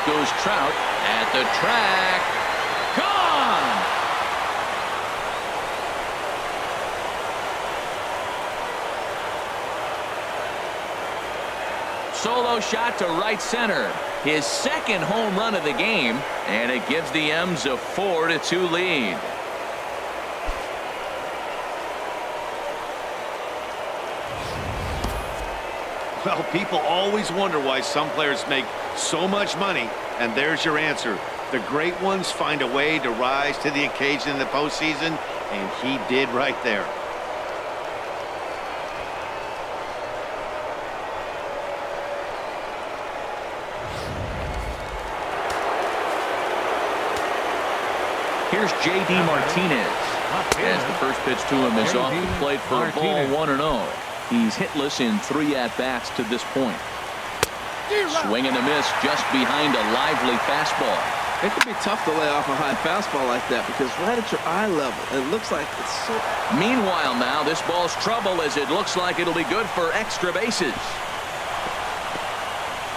goes Trout at the track. Gone! Solo shot to right center. His second home run of the game, and it gives the M's a 4-2 lead. Well, people always wonder why some players make so much money, and there's your answer. The great ones find a way to rise to the occasion in the postseason, and he did right there. Here's J.D. Martinez. As the first pitch to him is off the plate for a ball 1-0. He's hitless in 3 at-bats to this point. Swing and a miss just behind a lively fastball. It can be tough to lay off a high fastball like that because right at your eye level, it looks like it's so... Meanwhile now, this ball's trouble as it looks like it'll be good for extra bases.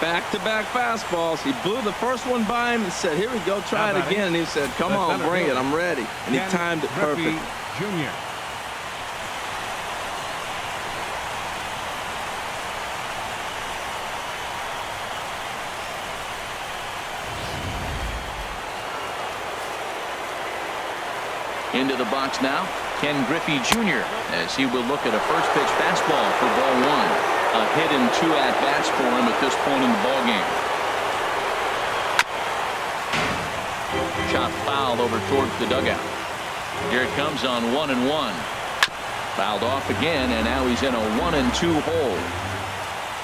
Back-to-back fastballs. He blew the first one by him and said, here we go, try it again. And he said, come on, bring it, I'm ready. And he timed it perfect. Jr. Into the box now, Ken Griffey Jr. as he will look at a first pitch fastball for ball 1. A hit in 2 at-bats for him at this point in the ballgame. Shot fouled over towards the dugout. Here it comes on 1-1. Fouled off again, and now he's in a 1-2 hole.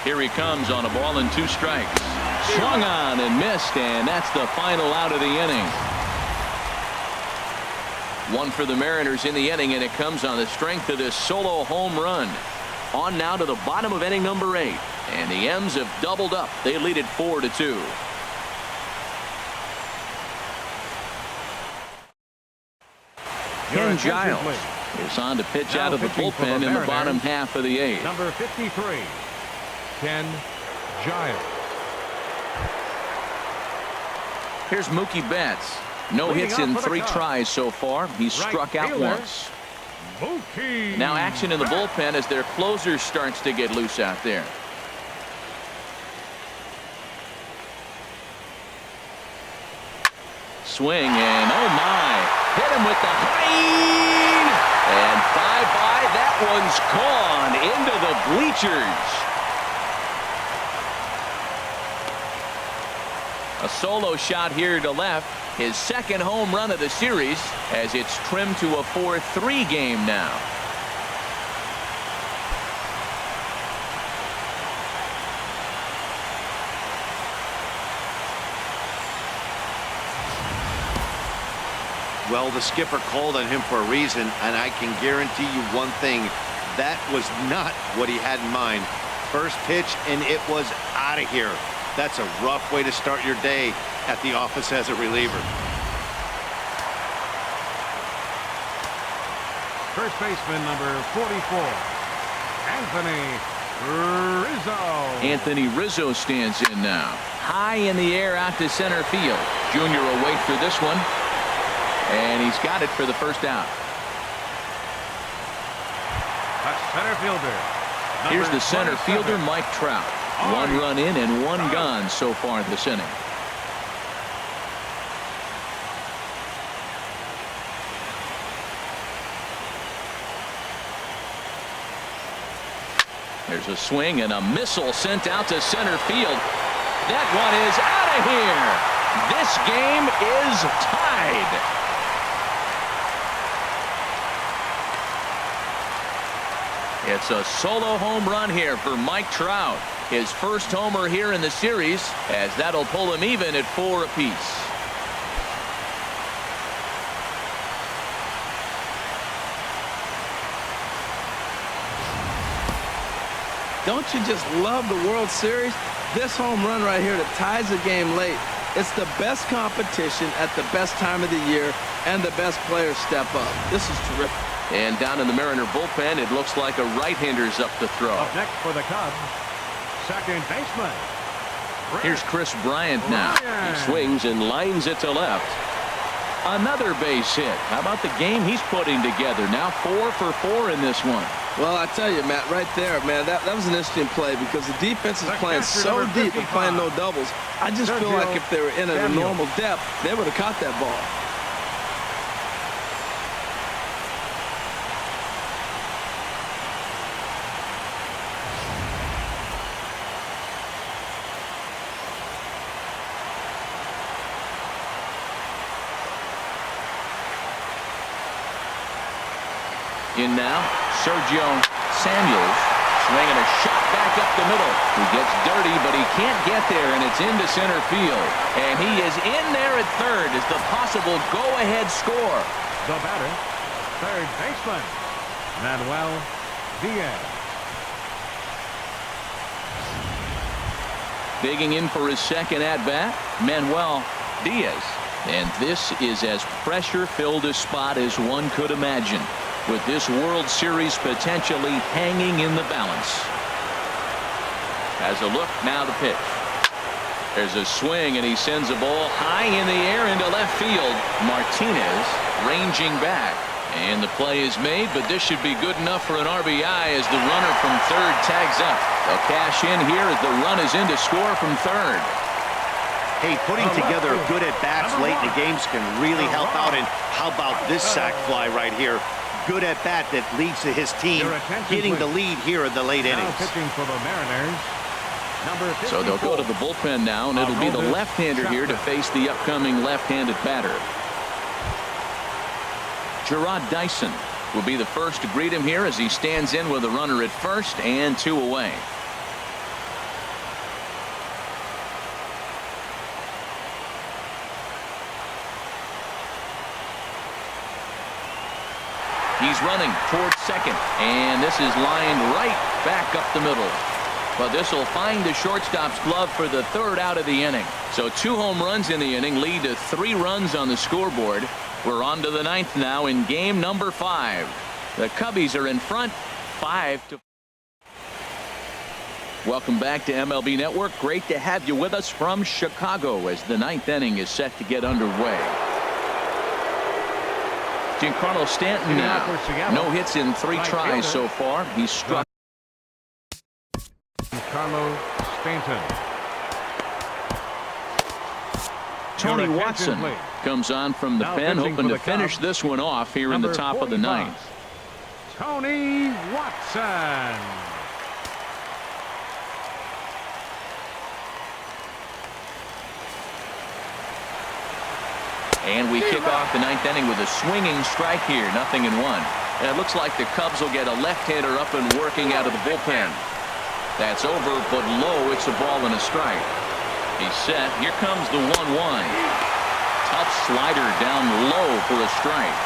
Here he comes on a ball and 2 strikes. Swung on and missed, and that's the final out of the inning. 1 for the Mariners in the inning, and it comes on the strength of this solo home run. On now to the bottom of inning number 8, and the M's have doubled up. They lead it 4-2. Ken Giles is on to pitch out of the bullpen in the bottom half of the 8th. Number 53, Ken Giles. Here's Mookie Betts. No hits in 3 tries so far. He's struck out once. Now action in the bullpen as their closer starts to get loose out there. Swing and oh my, hit him with the high, and bye-bye, that one's gone into the bleachers. A solo shot here to left. His second home run of the series as it's trimmed to a 4-3 game now. Well, the skipper called on him for a reason, and I can guarantee you one thing. That was not what he had in mind. First pitch, and it was out of here. That's a rough way to start your day at the office as a reliever. First baseman number 44, Anthony Rizzo. Anthony Rizzo stands in now. High in the air out to center field. Junior will wait for this one, and he's got it for the first out. A center fielder. Here's the center 27. fielder, Mike Trout. 1 run in and 1 gone so far this inning. There's a swing and a missile sent out to center field. That one is out of here. This game is tied. It's a solo home run here for Mike Trout. His first homer here in the series, as that'll pull him even at 4 apiece. Don't you just love the World Series? This home run right here that ties the game late. It's the best competition at the best time of the year, and the best players step up. This is terrific. And down in the Mariner bullpen, it looks like a right-hander's up to throw. Up next for the Cubs, second baseman, Here's Chris Bryant now. He swings and lines it to left. Another base hit. How about the game he's putting together? Now 4 for 4 in this one. Well, I tell you, Matt, right there, man, that was an interesting play because the defense is playing so deep and playing no doubles. I just feel like if they were in at a normal depth, they would have caught that ball. In now, Sergio Samuels swinging a shot back up the middle. He gets dirty, but he can't get there, and it's into center field. And he is in there at third as the possible go-ahead score. The batter, third baseman, Manuel Diaz. Digging in for his second at-bat, Manuel Diaz. And this is as pressure-filled a spot as one could imagine, with this World Series potentially hanging in the balance. Has a look, now the pitch. There's a swing, and he sends a ball high in the air into left field. Martinez ranging back, and the play is made, but this should be good enough for an RBI as the runner from third tags up. They'll cash in here as the run is in to score from third. Hey, putting together good at-bats late in the games can really help out, and how about this sac fly right here? Good at-bat that leads to his team getting the lead here in the late innings. Pitching for the Mariners, number 54. So they'll go to the bullpen now, and it'll be the left-hander here to face the upcoming left-handed batter. Gerard Dyson will be the first to greet him here as he stands in with a runner at first and 2 away. He's running towards second, and this is lined right back up the middle. But this will find the shortstop's glove for the third out of the inning. So 2 home runs in the inning lead to 3 runs on the scoreboard. We're on to the 9th now in game number 5. The Cubbies are in front 5-4. Welcome back to MLB Network. Great to have you with us from Chicago as the 9th inning is set to get underway. Giancarlo Stanton now. No hits in 3 tries so far. He's struck. Giancarlo Stanton. Tony Watson comes on from the pen, hoping to finish this one off here in the top of the 9th. Tony Watson. And we kick off the 9th inning with a swinging strike here, 0-1. And it looks like the Cubs will get a left-hander up and working out of the bullpen. That's over, but low. It's a ball and a strike. He's set. Here comes the 1-1. Tough slider down low for a strike.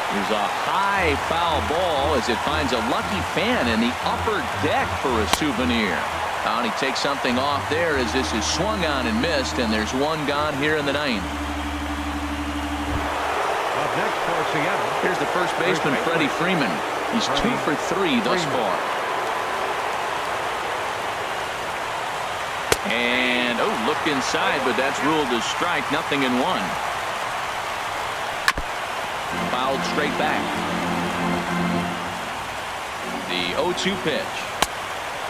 There's a high foul ball as it finds a lucky fan in the upper deck for a souvenir. And he takes something off there as this is swung on and missed, and there's 1 gone here in the 9th. Up next for Seattle. Here's the first baseman, Freddie Freeman. He's 2 for 3 thus far. And, looked inside, but that's ruled as strike, 0-1. Fouled straight back. The 0-2 pitch.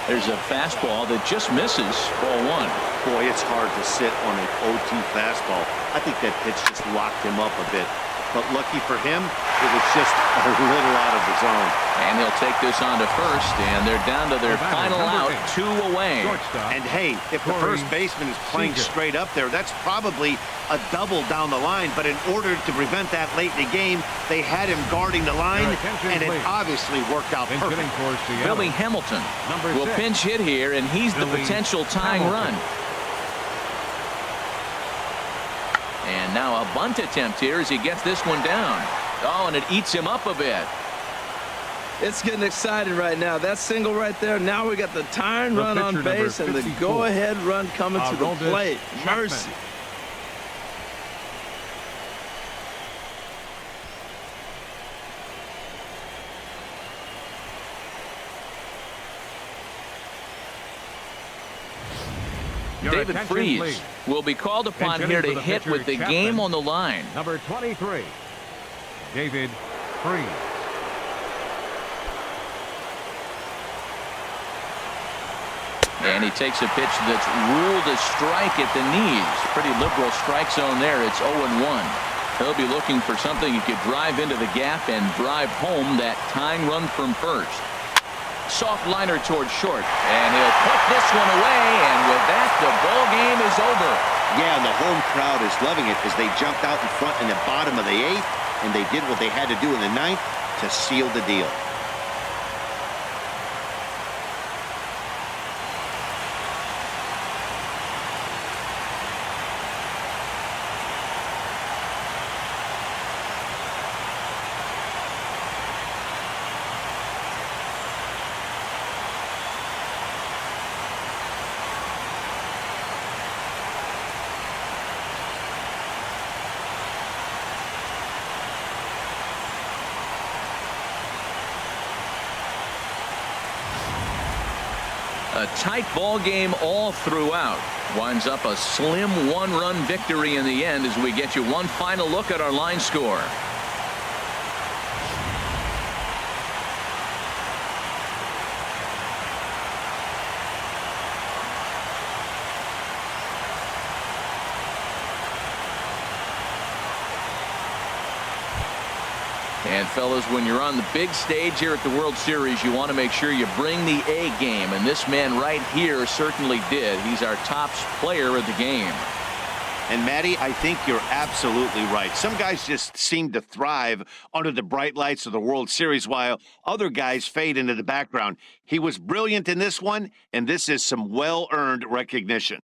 There's a fastball that just misses, ball 1. Boy, it's hard to sit on an 0-2 fastball. I think that pitch just locked him up a bit. But lucky for him, it was just a little out of the zone. And he'll take this on to first, and they're down to their final out, 2 away. And hey, if the first baseman is playing straight up there, that's probably a double down the line. But in order to prevent that late in the game, they had him guarding the line, and it obviously worked out perfect. Billy Hamilton will pinch hit here, and he's the potential tying run. And now a bunt attempt here as he gets this one down. Oh, and it eats him up a bit. It's getting exciting right now. That single right there. Now we got the tying run on base and the go-ahead run coming to the plate. Mercy. David attention, Freese please. will be called upon Attention here for to the hit pitcher, with the Chapman. game on the line. Number 23, David Freese. And he takes a pitch that's ruled a strike at the knees. Pretty liberal strike zone there. It's 0-1. He'll be looking for something he could drive into the gap and drive home that tying run from first. Soft liner towards short, and he'll put this one away, and with that, the ball game is over. Yeah, and the home crowd is loving it as they jumped out in front in the bottom of the 8th, and they did what they had to do in the 9th to seal the deal. A tight ball game all throughout. Winds up a slim 1-run victory in the end as we get you one final look at our line score. And fellas, when you're on the big stage here at the World Series, you want to make sure you bring the A game, and this man right here certainly did. He's our top player of the game. And Matty, I think you're absolutely right. Some guys just seem to thrive under the bright lights of the World Series while other guys fade into the background. He was brilliant in this one, and this is some well-earned recognition.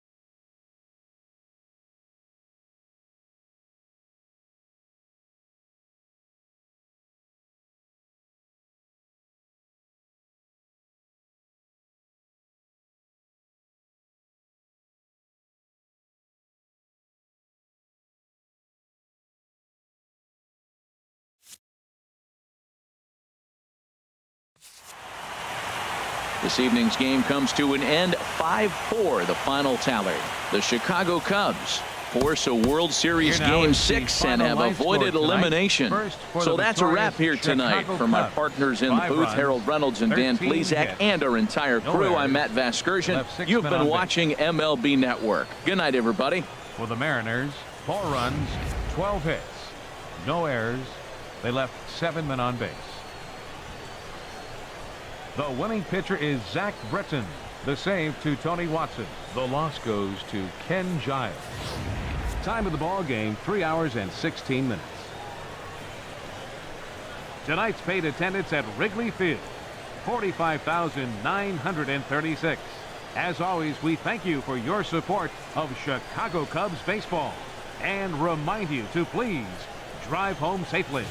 This evening's game comes to an end 5-4, the final tally. The Chicago Cubs force a World Series Here now Game is the 6 and final have line score avoided tonight. elimination. First for So the that's a wrap here victorious tonight. Chicago From our Cubs. partners in the 5 booth, runs, Harold Reynolds and Dan 13 Plesac, hits. and our entire No crew, errors. I'm Matt Vasgersian. Left 6 You've men been on base. watching MLB Network. Good night, everybody. For the Mariners, 4 runs, 12 hits, no errors. They left 7 men on base. The winning pitcher is Zach Britton. The save to Tony Watson. The loss goes to Ken Giles. Time of the ball game, 3 hours and 16 minutes. Tonight's paid attendance at Wrigley Field, 45,936. As always, we thank you for your support of Chicago Cubs baseball and remind you to please drive home safely.